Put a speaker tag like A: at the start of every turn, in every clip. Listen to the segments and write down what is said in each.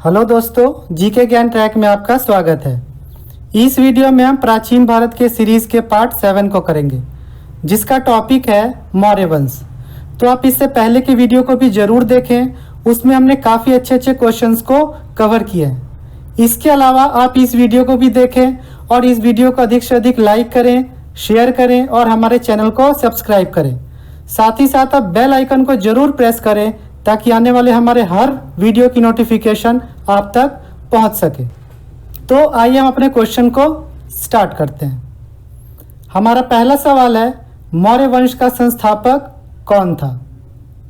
A: Hello दोस्तों, GK ज्ञान track में आपका स्वागत है। इस वीडियो में हम प्राचीन भारत के सीरीज के पार्ट 7 को करेंगे, जिसका टॉपिक है मौर्य वंश। तो आप इससे पहले की वीडियो को भी जरूर देखें, उसमें हमने काफ़ी अच्छे क्वेश्चंस को कवर किया है। इसके अलावा आप इस वीडियो को भी देखें और इस वीडियो को अधिक से अधिक लाइक करें, शेयर करें और हमारे चैनल को सब्सक्राइब करें। साथ ही साथ आप बेल आइकन को जरूर प्रेस करें ताकि आने वाले हमारे हर वीडियो की नोटिफिकेशन आप तक पहुंच सके। तो आइए हम अपने क्वेश्चन को स्टार्ट करते हैं। हमारा पहला सवाल है, मौर्य वंश का संस्थापक कौन था?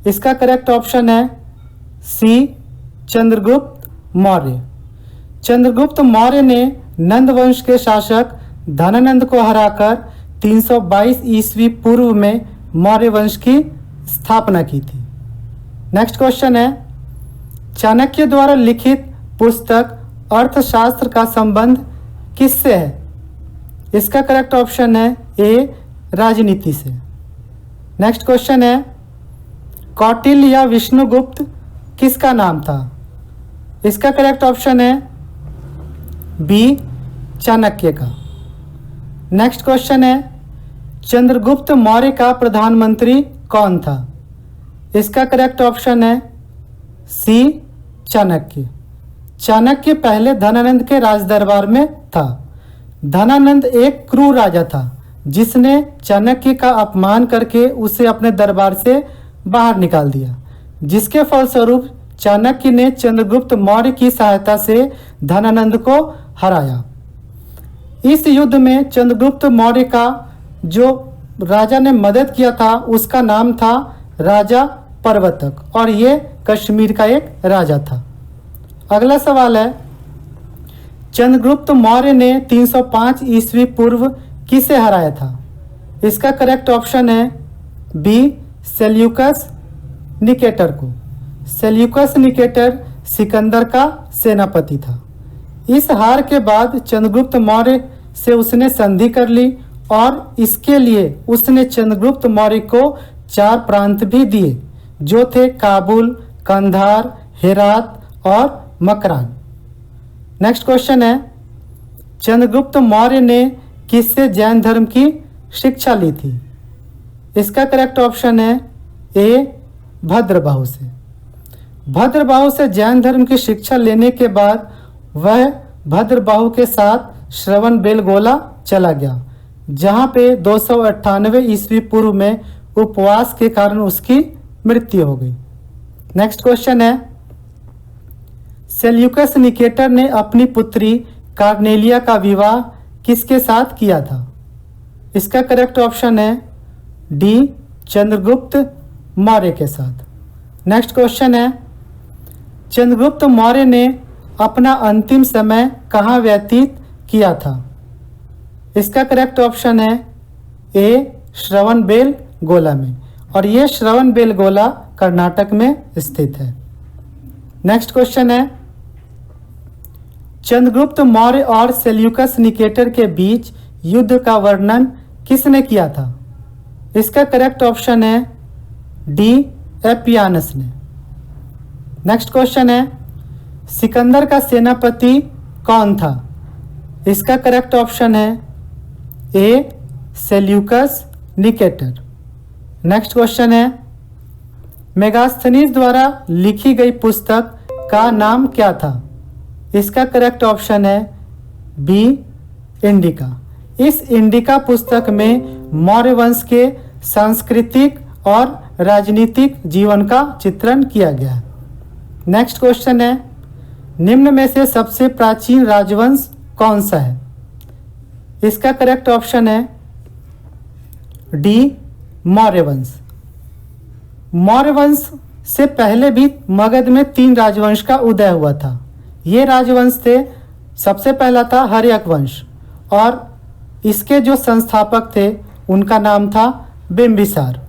A: इसका करेक्ट ऑप्शन है सी, चंद्रगुप्त मौर्य। चंद्रगुप्त मौर्य ने नंद वंश के शासक धनानंद को हराकर 322 ईस्वी पूर्व में मौर्य वंश की स्थापना की थी। नेक्स्ट क्वेश्चन है, चाणक्य द्वारा लिखित पुस्तक अर्थशास्त्र का संबंध किससे है? इसका करेक्ट ऑप्शन है ए, राजनीति से। नेक्स्ट क्वेश्चन है, कौटिल्य या विष्णुगुप्त किसका नाम था? इसका करेक्ट ऑप्शन है बी, चाणक्य का। नेक्स्ट क्वेश्चन है, चंद्रगुप्त मौर्य का प्रधानमंत्री कौन था? इसका करेक्ट ऑप्शन है सी, चाणक्य। चाणक्य पहले धनानंद के राजदरबार में था। धनानंद एक क्रूर राजा था जिसने चाणक्य का अपमान करके उसे अपने दरबार से बाहर निकाल दिया, जिसके फलस्वरूप चाणक्य ने चंद्रगुप्त मौर्य की सहायता से धनानंद को हराया। इस युद्ध में चंद्रगुप्त मौर्य का जो राजा ने मदद किया था उसका नाम था राजा प्रवर्तक और ये कश्मीर का एक राजा था। अगला सवाल है, चंद्रगुप्त मौर्य ने 305 ईस्वी पूर्व किसे हराया था? इसका करेक्ट ऑप्शन है बी, सेल्यूकस निकेटर को। सेल्यूकस निकेटर सिकंदर का सेनापति था। इस हार के बाद चंद्रगुप्त मौर्य से उसने संधि कर ली और इसके लिए उसने चंद्रगुप्त मौर्य को 4 प्रांत भी दिए, जो थे काबुल, कंधार, हेरात और मकरान। नेक्स्ट क्वेश्चन है, चंद्रगुप्त मौर्य ने किससे जैन धर्म की शिक्षा ली थी? इसका करेक्ट ऑप्शन है ए, भद्रबाहु से। भद्रबाहु से जैन धर्म की शिक्षा लेने के बाद वह भद्रबाहु के साथ श्रवणबेलगोला चला गया, जहां पे 298 ईस्वी पूर्व में उपवास के कारण उसकी मृत्यु हो गई। नेक्स्ट क्वेश्चन है, सेल्यूकस निकेटर ने अपनी पुत्री कार्नेलिया का विवाह किसके साथ किया था? इसका करेक्ट ऑप्शन है डी, चंद्रगुप्त मौर्य के साथ। नेक्स्ट क्वेश्चन है, चंद्रगुप्त मौर्य ने अपना अंतिम समय कहाँ व्यतीत किया था? इसका करेक्ट ऑप्शन है ए, श्रवणबेलगोला में, और ये श्रवणबेलगोला कर्नाटक में स्थित है। नेक्स्ट क्वेश्चन है, चंद्रगुप्त मौर्य और सेल्यूकस निकेटर के बीच युद्ध का वर्णन किसने किया था? इसका करेक्ट ऑप्शन है डी, एपियानस ने। नेक्स्ट क्वेश्चन है, सिकंदर का सेनापति कौन था? इसका करेक्ट ऑप्शन है ए, सेल्यूकस निकेटर। नेक्स्ट क्वेश्चन है, मेगास्थनीज द्वारा लिखी गई पुस्तक का नाम क्या था? इसका करेक्ट ऑप्शन है बी, इंडिका। इस इंडिका पुस्तक में मौर्य वंश के सांस्कृतिक और राजनीतिक जीवन का चित्रण किया गया है। नेक्स्ट क्वेश्चन है, निम्न में से सबसे प्राचीन राजवंश कौन सा है? इसका करेक्ट ऑप्शन है डी, मौर्य वंश। मौर्य वंश से पहले भी मगध में 3 राजवंश का उदय हुआ था। ये राजवंश थे, सबसे पहला था हर्यक वंश और इसके जो संस्थापक थे उनका नाम था बिंबिसार।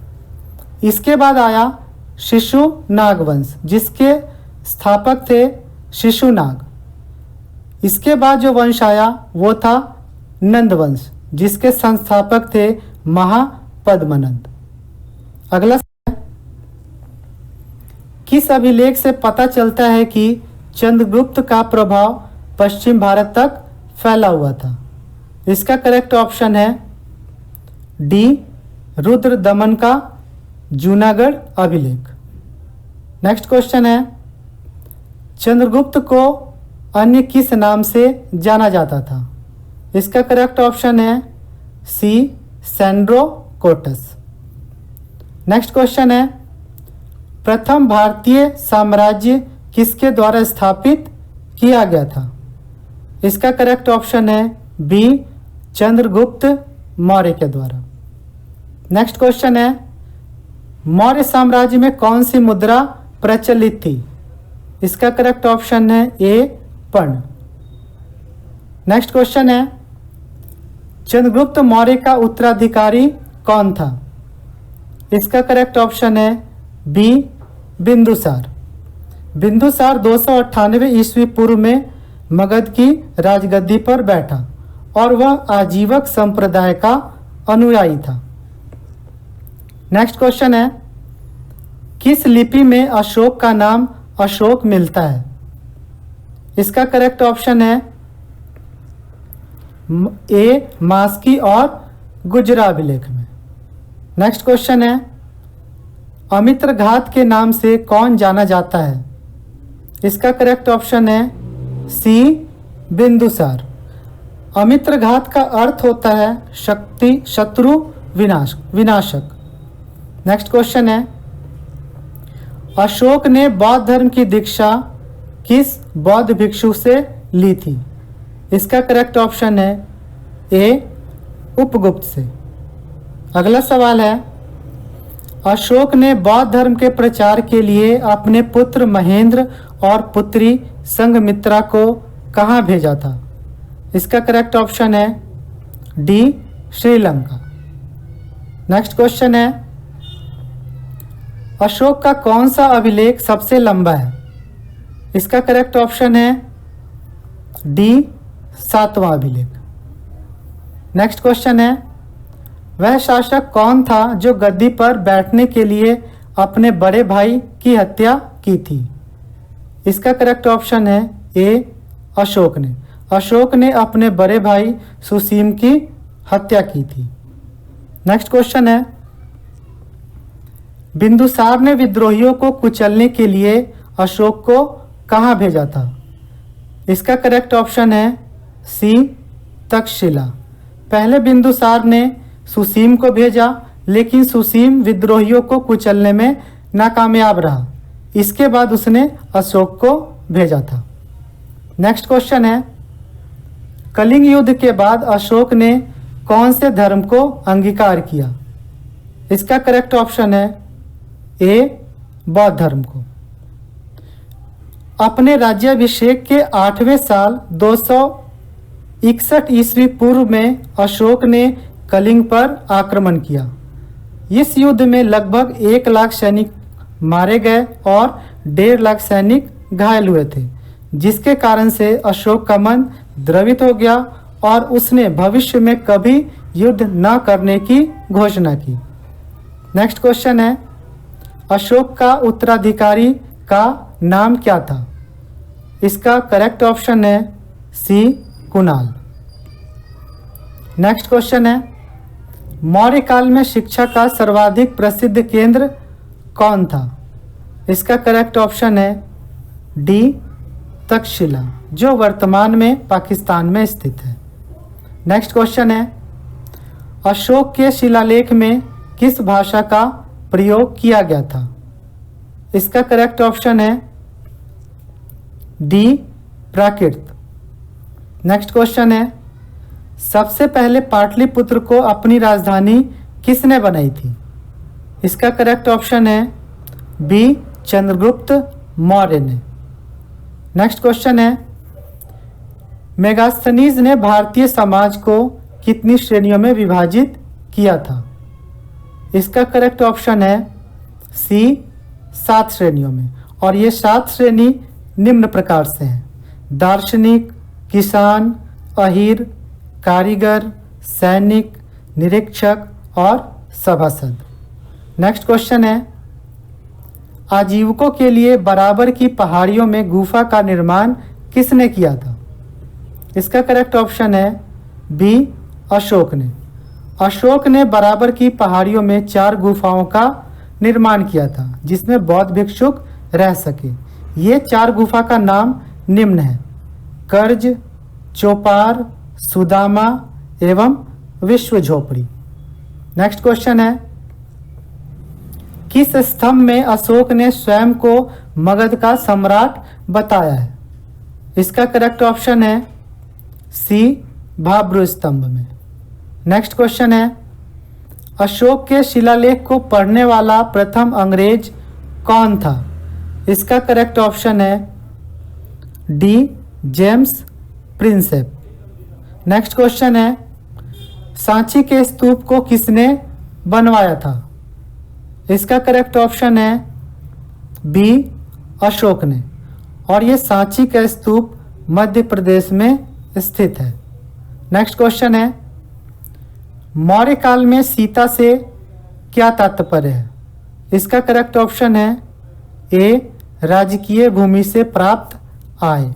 A: इसके बाद आया शिशुनाग वंश जिसके स्थापक थे शिशुनाग। इसके बाद जो वंश आया वो था नंद वंश जिसके संस्थापक थे महापद्मनंद। अगला, किस अभिलेख से पता चलता है कि चंद्रगुप्त का प्रभाव पश्चिम भारत तक फैला हुआ था? इसका करेक्ट ऑप्शन है डी, रुद्र दमन का जूनागढ़ अभिलेख। नेक्स्ट क्वेश्चन है, चंद्रगुप्त को अन्य किस नाम से जाना जाता था? इसका करेक्ट ऑप्शन है सी, सेंड्रोकोटस। नेक्स्ट क्वेश्चन है, प्रथम भारतीय साम्राज्य किसके द्वारा स्थापित किया गया था? इसका करेक्ट ऑप्शन है बी, चंद्रगुप्त मौर्य के द्वारा। नेक्स्ट क्वेश्चन है, मौर्य साम्राज्य में कौन सी मुद्रा प्रचलित थी? इसका करेक्ट ऑप्शन है ए, पर्ण। नेक्स्ट क्वेश्चन है, चंद्रगुप्त मौर्य का उत्तराधिकारी कौन था? इसका करेक्ट ऑप्शन है बी, बिंदुसार। बिंदुसार 298 ईस्वी पूर्व में मगध की राजगद्दी पर बैठा और वह आजीवक संप्रदाय का अनुयायी था। नेक्स्ट क्वेश्चन है, किस लिपि में अशोक का नाम अशोक मिलता है? इसका करेक्ट ऑप्शन है ए, मास्की और गुजरा अभिलेख में। नेक्स्ट क्वेश्चन है, अमित्र घात के नाम से कौन जाना जाता है? इसका करेक्ट ऑप्शन है सी, बिंदुसार। अमित्र घात का अर्थ होता है शत्रु विनाशक। नेक्स्ट क्वेश्चन है, अशोक ने बौद्ध धर्म की दीक्षा किस बौद्ध भिक्षु से ली थी? इसका करेक्ट ऑप्शन है ए, उपगुप्त से। अगला सवाल है, अशोक ने बौद्ध धर्म के प्रचार के लिए अपने पुत्र महेंद्र और पुत्री संघमित्रा को कहाँ भेजा था? इसका करेक्ट ऑप्शन है डी, श्रीलंका। नेक्स्ट क्वेश्चन है, अशोक का कौन सा अभिलेख सबसे लंबा है? इसका करेक्ट ऑप्शन है डी, 7वां अभिलेख। नेक्स्ट क्वेश्चन है, वह शासक कौन था जो गद्दी पर बैठने के लिए अपने बड़े भाई की हत्या की थी? इसका करेक्ट ऑप्शन है ए, अशोक ने। अशोक ने अपने बड़े भाई सुसीम की हत्या की थी। नेक्स्ट क्वेश्चन है, बिंदुसार ने विद्रोहियों को कुचलने के लिए अशोक को कहाँ भेजा था? इसका करेक्ट ऑप्शन है सी, तक्षशिला। पहले बिंदुसार ने सुसीम को भेजा, लेकिन सुसीम विद्रोहियों को कुचलने में नाकामयाब रहा। इसके बाद उसने अशोक को भेजा था। नेक्स्ट क्वेश्चन है, कलिंग युद्ध के बाद अशोक ने कौन से धर्म को अंगीकार किया? इसका करेक्ट ऑप्शन है ए, बौद्ध धर्म को। अपने राज्याभिषेक के 8वें साल 261 ईस्वी पूर्व में अशोक ने कलिंग पर आक्रमण किया। इस युद्ध में लगभग 1 लाख सैनिक मारे गए और 1.5 लाख सैनिक घायल हुए थे, जिसके कारण से अशोक का मन द्रवित हो गया और उसने भविष्य में कभी युद्ध न करने की घोषणा की। नेक्स्ट क्वेश्चन है, अशोक का उत्तराधिकारी का नाम क्या था? इसका करेक्ट ऑप्शन है सी, कुणाल। नेक्स्ट क्वेश्चन है, मौर्य काल में शिक्षा का सर्वाधिक प्रसिद्ध केंद्र कौन था? इसका करेक्ट ऑप्शन है डी, तक्षशिला, जो वर्तमान में पाकिस्तान में स्थित है। नेक्स्ट क्वेश्चन है, अशोक के शिलालेख में किस भाषा का प्रयोग किया गया था? इसका करेक्ट ऑप्शन है डी, प्राकृत। नेक्स्ट क्वेश्चन है, सबसे पहले पाटलिपुत्र को अपनी राजधानी किसने बनाई थी? इसका करेक्ट ऑप्शन है बी, चंद्रगुप्त मौर्य ने। नेक्स्ट क्वेश्चन है, मेगास्थनीज ने भारतीय समाज को कितनी श्रेणियों में विभाजित किया था? इसका करेक्ट ऑप्शन है सी, 7 श्रेणियों में। और ये 7 श्रेणी निम्न प्रकार से हैं: दार्शनिक, किसान, अहीर, कारीगर, सैनिक, निरीक्षक और सभासद। नेक्स्ट क्वेश्चन है, आजीविकों के लिए बराबर की पहाड़ियों में गुफा का निर्माण किसने किया था? इसका करेक्ट ऑप्शन है बी, अशोक ने। अशोक ने बराबर की पहाड़ियों में 4 गुफाओं का निर्माण किया था जिसमें बौद्ध भिक्षुक रह सके। ये 4 गुफा का नाम निम्न है: कर्ज, चौपार, सुदामा एवं विश्व झोपड़ी। नेक्स्ट क्वेश्चन है, किस स्तंभ में अशोक ने स्वयं को मगध का सम्राट बताया है? इसका करेक्ट ऑप्शन है सी, भाब्रू स्तंभ में। नेक्स्ट क्वेश्चन है, अशोक के शिलालेख को पढ़ने वाला प्रथम अंग्रेज कौन था? इसका करेक्ट ऑप्शन है D, James Prinsep. Next question है, सांची के स्तूप को किसने बनवाया था? इसका करेक्ट ऑप्शन है बी, अशोक ने। और ये सांची का स्तूप मध्य प्रदेश में स्थित है। नेक्स्ट क्वेश्चन है, मौर्य काल में सीता से क्या तात्पर्य है? इसका करेक्ट ऑप्शन है ए, राजकीय भूमि से प्राप्त आय।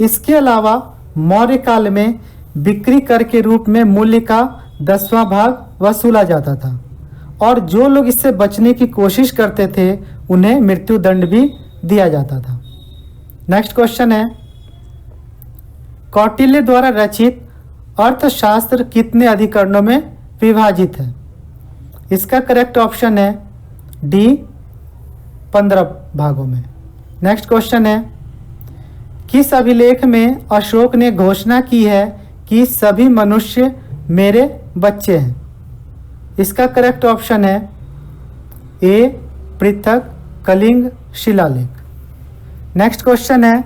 A: इसके अलावा मौर्य काल में बिक्री कर के रूप में मूल्य का 10वां भाग वसूला जाता था और जो लोग इससे बचने की कोशिश करते थे उन्हें मृत्युदंड भी दिया जाता था। नेक्स्ट क्वेश्चन है, कौटिल्य द्वारा रचित अर्थशास्त्र कितने अधिकरणों में विभाजित है? इसका करेक्ट ऑप्शन है डी, 15 भागों में। नेक्स्ट क्वेश्चन है, किस अभिलेख में अशोक ने घोषणा की है कि सभी मनुष्य मेरे बच्चे हैं? इसका करेक्ट ऑप्शन है ए, पृथक कलिंग शिलालेख। नेक्स्ट क्वेश्चन है,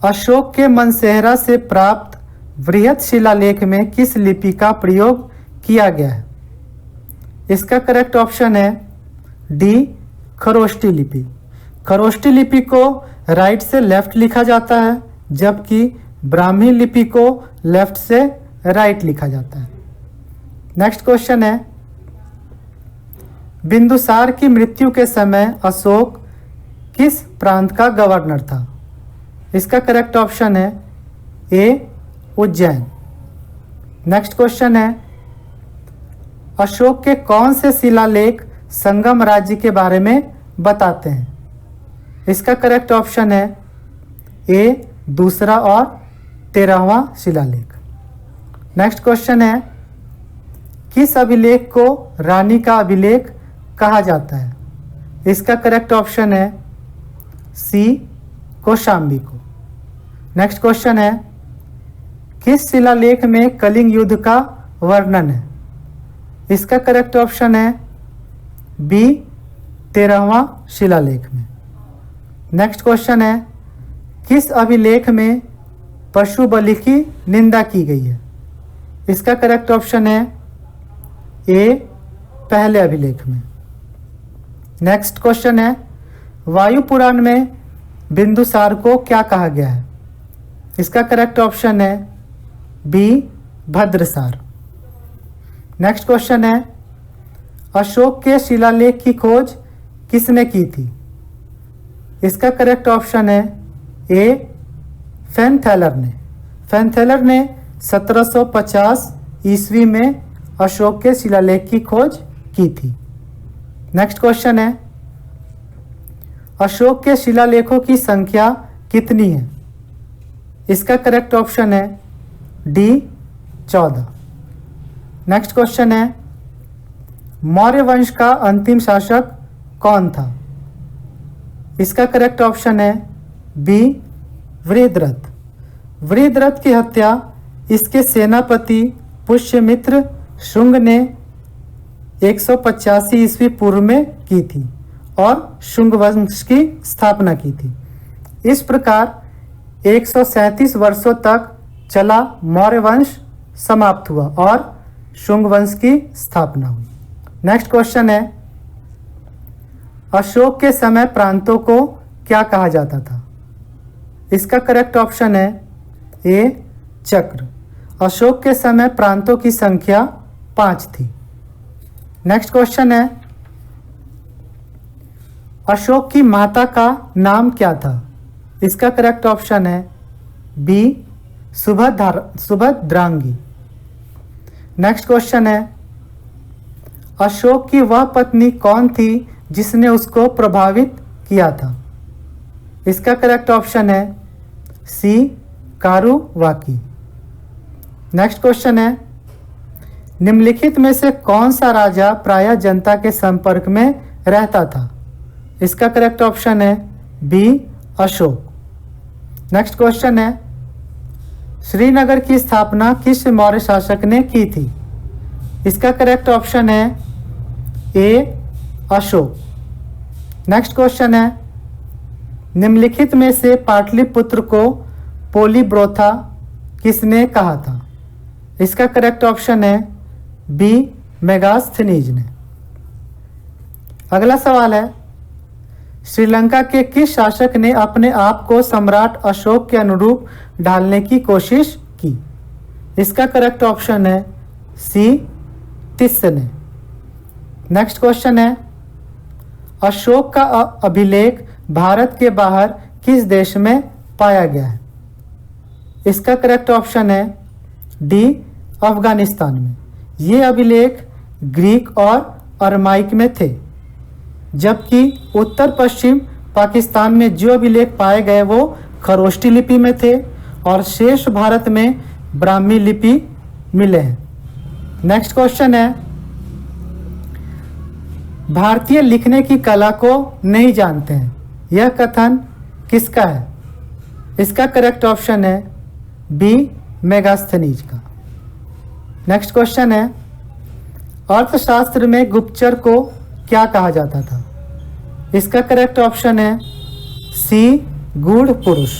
A: अशोक के मनसेहरा से प्राप्त वृहत शिलालेख में किस लिपि का प्रयोग किया गया है? इसका करेक्ट ऑप्शन है डी, खरोष्टी लिपि। खरोष्टी लिपि को राइट से लेफ्ट लिखा जाता है जबकि ब्राह्मी लिपि को लेफ्ट से राइट लिखा जाता है। नेक्स्ट क्वेश्चन है, बिंदुसार की मृत्यु के समय अशोक किस प्रांत का गवर्नर था? इसका करेक्ट ऑप्शन है ए, उज्जैन। नेक्स्ट क्वेश्चन है, अशोक के कौन से शिलालेख संगम राज्य के बारे में बताते हैं? इसका करेक्ट ऑप्शन है ए, दूसरा और 13वां शिलालेख। नेक्स्ट क्वेश्चन है, किस अभिलेख को रानी का अभिलेख कहा जाता है? इसका करेक्ट ऑप्शन है सी, कौशाम्बी को। नेक्स्ट क्वेश्चन है, किस शिलालेख में कलिंग युद्ध का वर्णन है? इसका करेक्ट ऑप्शन है बी, 13वां शिलालेख में। नेक्स्ट क्वेश्चन है, किस अभिलेख में पशु बलि की निंदा की गई है? इसका करेक्ट ऑप्शन है ए, पहले अभिलेख में। नेक्स्ट क्वेश्चन है, वायु पुराण में बिंदुसार को क्या कहा गया है? इसका करेक्ट ऑप्शन है बी, भद्रसार। नेक्स्ट क्वेश्चन है, अशोक के शिलालेख की खोज किसने की थी? इसका करेक्ट ऑप्शन है ए, फैनथैलर ने। फैनथैलर ने 1750 ईस्वी में अशोक के शिलालेख की खोज की थी। नेक्स्ट क्वेश्चन है, अशोक के शिलालेखों की संख्या कितनी है? इसका करेक्ट ऑप्शन है डी, 14। नेक्स्ट क्वेश्चन है, मौर्य वंश का अंतिम शासक कौन था? इसका करेक्ट ऑप्शन है बी, वृहद्रथ। वृहद्रथ की हत्या इसके सेनापति पुष्यमित्र शुंग ने 185 ईस्वी पूर्व में की थी और शुंग वंश की स्थापना की थी। इस प्रकार 137 वर्षों तक चला मौर्य वंश समाप्त हुआ और शुंग वंश की स्थापना हुई। नेक्स्ट क्वेश्चन है, अशोक के समय प्रांतों को क्या कहा जाता था? इसका करेक्ट ऑप्शन है ए, चक्र। अशोक के समय प्रांतों की संख्या 5 थी। नेक्स्ट क्वेश्चन है, अशोक के समय प्रांतों की संख्या 5 थी। नेक्स्ट क्वेश्चन है, अशोक के समय प्रांतों की संख्या 5 थी। नेक्स्ट क्वेश्चन है, किस अभिलेख में अशोक के शिलालेख की खोज की गई है? इसका करेक्ट ऑप्शन है ए, दूसरा और 13वां शिलालेख। नेक्स्ट क्वेश्चन है, अशोक की माता का नाम क्या था? इसका करेक्ट ऑप्शन है बी सुभद्रांगी। नेक्स्ट क्वेश्चन है, अशोक की वह पत्नी कौन थी जिसने उसको प्रभावित किया था? इसका करेक्ट ऑप्शन है सी कारुवाकी। नेक्स्ट क्वेश्चन है, निम्नलिखित में से कौन सा राजा प्रायः जनता के संपर्क में रहता था? इसका करेक्ट ऑप्शन है बी अशोक। नेक्स्ट क्वेश्चन है, श्रीनगर की स्थापना किस मौर्य शासक ने की थी? इसका करेक्ट ऑप्शन है ए अशोक। नेक्स्ट क्वेश्चन है, निम्नलिखित में से पाटलिपुत्र को पोलीब्रोथा किसने कहा था? इसका करेक्ट ऑप्शन है बी मेगास्थनीज ने। अगला सवाल है, श्रीलंका के किस शासक ने अपने आप को सम्राट अशोक के अनुरूप ढालने की कोशिश की? इसका करेक्ट ऑप्शन है सी तिस्स ने। नेक्स्ट क्वेश्चन है, अशोक का अभिलेख भारत के बाहर किस देश में पाया गया है? इसका करेक्ट ऑप्शन है डी अफगानिस्तान में। ये अभिलेख ग्रीक और अरमाइक में थे, जबकि उत्तर पश्चिम पाकिस्तान में जो अभिलेख पाए गए वो खरोष्टी लिपि में थे और शेष भारत में ब्राह्मी लिपि मिले हैं। नेक्स्ट क्वेश्चन है, भारतीय लिखने की कला को नहीं जानते हैं, यह कथन किसका है? इसका करेक्ट ऑप्शन है बी मेगास्थनीज का। नेक्स्ट क्वेश्चन है, अर्थशास्त्र में गुप्तचर को क्या कहा जाता था? इसका करेक्ट ऑप्शन है सी गूढ़ पुरुष।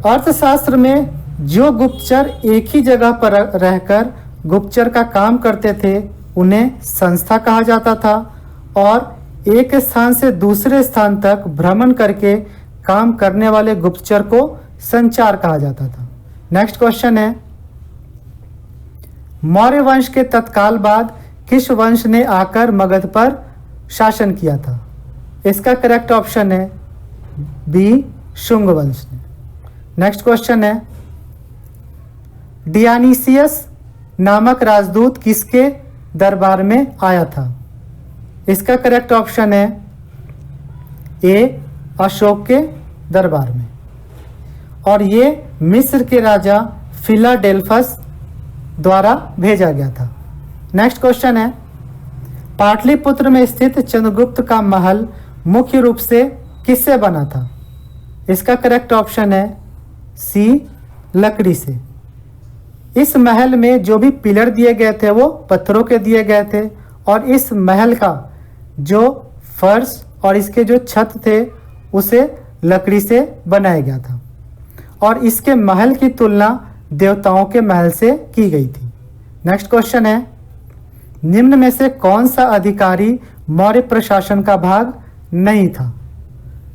A: अर्थशास्त्र में जो गुप्तचर एक ही जगह पर रहकर गुप्तचर का काम करते थे उन्हें संस्था कहा जाता था और एक स्थान से दूसरे स्थान तक भ्रमण करके काम करने वाले गुप्तचर को संचार कहा जाता था। नेक्स्ट क्वेश्चन है, मौर्य वंश के तत्काल बाद किस वंश ने आकर मगध पर शासन किया था? इसका करेक्ट ऑप्शन है बी शुंग वंश ने। नेक्स्ट क्वेश्चन है, डियानीसियस नामक राजदूत किसके दरबार में आया था? इसका करेक्ट ऑप्शन है ए अशोक के दरबार में और ये मिस्र के राजा फिलाडेल्फस द्वारा भेजा गया था। नेक्स्ट क्वेश्चन है, पाटलिपुत्र में स्थित चंद्रगुप्त का महल मुख्य रूप से किससे बना था? इसका करेक्ट ऑप्शन है सी लकड़ी से। इस महल में जो भी पिलर दिए गए थे वो पत्थरों के दिए गए थे और इस महल का जो फर्श और इसके जो छत थे उसे लकड़ी से बनाया गया था और इसके महल की तुलना देवताओं के महल से की गई थी। नेक्स्ट क्वेश्चन है, निम्न में से कौन सा अधिकारी मौर्य प्रशासन का भाग नहीं था?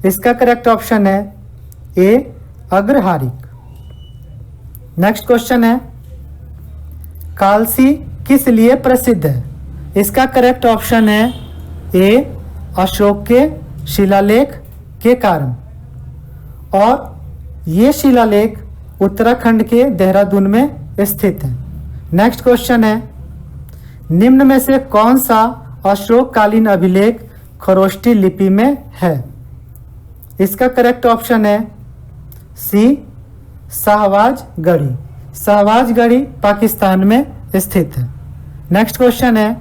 A: इसका करेक्ट ऑप्शन है ए अग्रहारिक। नेक्स्ट क्वेश्चन है, कालसी किस लिए प्रसिद्ध है? इसका करेक्ट ऑप्शन है ए अशोक के शिलालेख के कारण और ये शिलालेख उत्तराखंड के देहरादून में स्थित है। नेक्स्ट क्वेश्चन है, निम्न में से कौन सा अशोककालीन अभिलेख खरोष्टी लिपि में है? इसका करेक्ट ऑप्शन है सी शाहबाज गढ़ी। शाहबाज गढ़ी पाकिस्तान में स्थित है। नेक्स्ट क्वेश्चन है,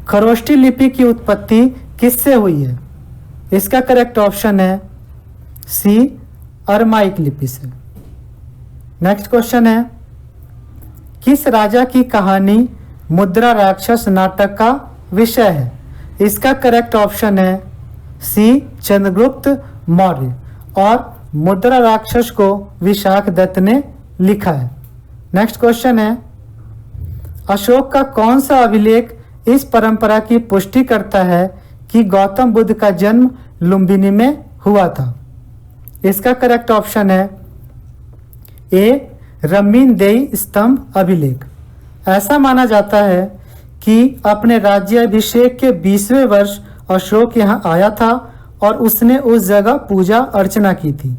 A: खरोष्टी लिपि की उत्पत्ति किससे हुई है? इसका करेक्ट ऑप्शन है सी अरमाइक लिपि से। नेक्स्ट क्वेश्चन है, किस राजा की कहानी मुद्रा राक्षस नाटक का विषय है? इसका करेक्ट ऑप्शन है सी चंद्रगुप्त मौर्य और मुद्रा राक्षस को विशाख दत्त ने लिखा है। नेक्स्ट क्वेश्चन है, अशोक का कौन सा अभिलेख इस परंपरा की पुष्टि करता है कि गौतम बुद्ध का जन्म लुम्बिनी में हुआ था? इसका करेक्ट ऑप्शन है ए रमीनदेई स्तंभ अभिलेख। ऐसा माना जाता है कि अपने राज्याभिषेक के 20वें वर्ष अशोक यहाँ आया था और उसने उस जगह पूजा अर्चना की थी।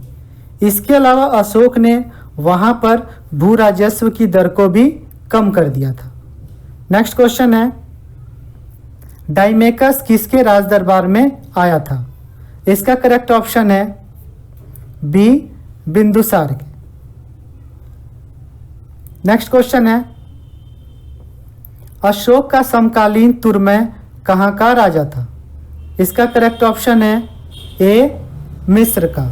A: इसके अलावा अशोक ने वहाँ पर भू राजस्व की दर को भी कम कर दिया था। नेक्स्ट क्वेश्चन है, डाइमेकस किसके राज दरबार में आया था? इसका करेक्ट ऑप्शन है बी, बिंदुसार के। नेक्स्ट क्वेश्चन है, अशोक का समकालीन तुर्मय कहाँ का राजा था? इसका करेक्ट ऑप्शन है ए, मिस्र का।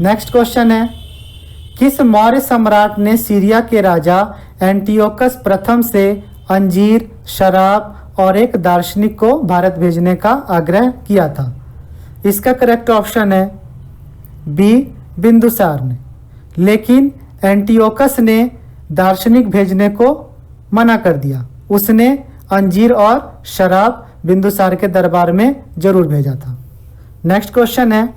A: नेक्स्ट क्वेश्चन है, किस मौर्य सम्राट ने सीरिया के राजा एंटियोकस प्रथम से अंजीर, शराब और एक दार्शनिक को भारत भेजने का आग्रह किया था? इसका करेक्ट ऑप्शन है बी, बिंदुसार ने। लेकिन एंटियोकस ने दार्शनिक भेजने को मना कर दिया। उसने अंजीर और शराब बिंदुसार के दरबार में जरूर भेजा था। नेक्स्ट क्वेश्चन है,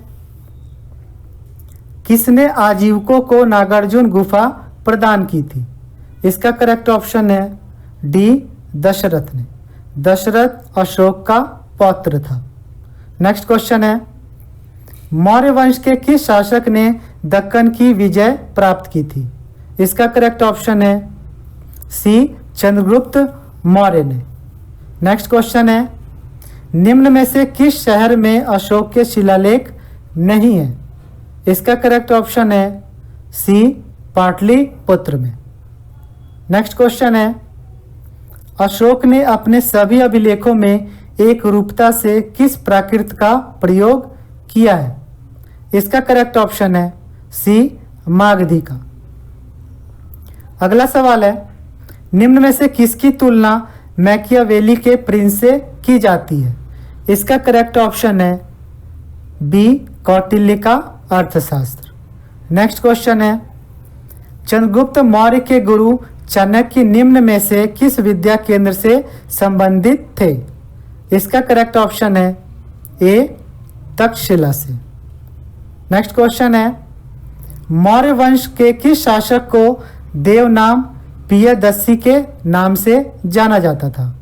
A: किसने आजीवकों को नागार्जुन गुफा प्रदान की थी? इसका करेक्ट ऑप्शन है डी, दशरथ ने। दशरथ अशोक का पौत्र था। नेक्स्ट क्वेश्चन है, मौर्य वंश के किस शासक ने दक्कन की विजय प्राप्त की थी? इसका करेक्ट ऑप्शन है सी, चंद्रगुप्त मौर्य ने। नेक्स्ट क्वेश्चन है, निम्न में से किस शहर में अशोक के शिलालेख नहीं है? इसका करेक्ट ऑप्शन है सी, पाटलिपुत्र में। नेक्स्ट क्वेश्चन है, अशोक ने अपने सभी अभिलेखों में एक रूपता से किस प्राकृत का प्रयोग किया है? इसका करेक्ट ऑप्शन है सी, मागधी का। अगला सवाल है, निम्न में से किसकी तुलना मैकियावेली के प्रिंस से की जाती है? इसका करेक्ट ऑप्शन है बी, कौटिल्य का अर्थशास्त्र। नेक्स्ट क्वेश्चन है, चंद्रगुप्त मौर्य के गुरु चाणक्य निम्न में से किस विद्या केंद्र से संबंधित थे? इसका करेक्ट ऑप्शन है ए, तक्षशिला से। नेक्स्ट क्वेश्चन है, मौर्य वंश के किस शासक को देवनाम प्रियदर्शी के नाम से जाना जाता था?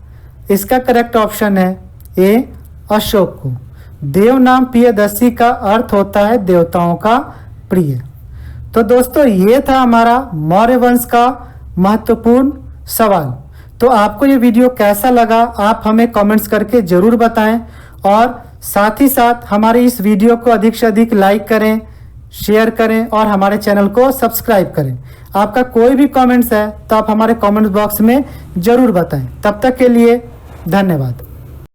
A: इसका करेक्ट ऑप्शन है ए, अशोक को। देवनाम प्रियदर्शी का अर्थ होता है देवताओं का प्रिय। तो दोस्तों, ये था हमारा मौर्य वंश का महत्वपूर्ण सवाल। तो आपको ये वीडियो कैसा लगा आप हमें कमेंट्स करके ज़रूर बताएं और साथ ही साथ हमारे इस वीडियो को अधिक से अधिक लाइक करें, शेयर करें और हमारे चैनल को सब्सक्राइब करें। आपका कोई भी कमेंट्स है तो आप हमारे कमेंट बॉक्स में ज़रूर बताएं। तब तक के लिए धन्यवाद।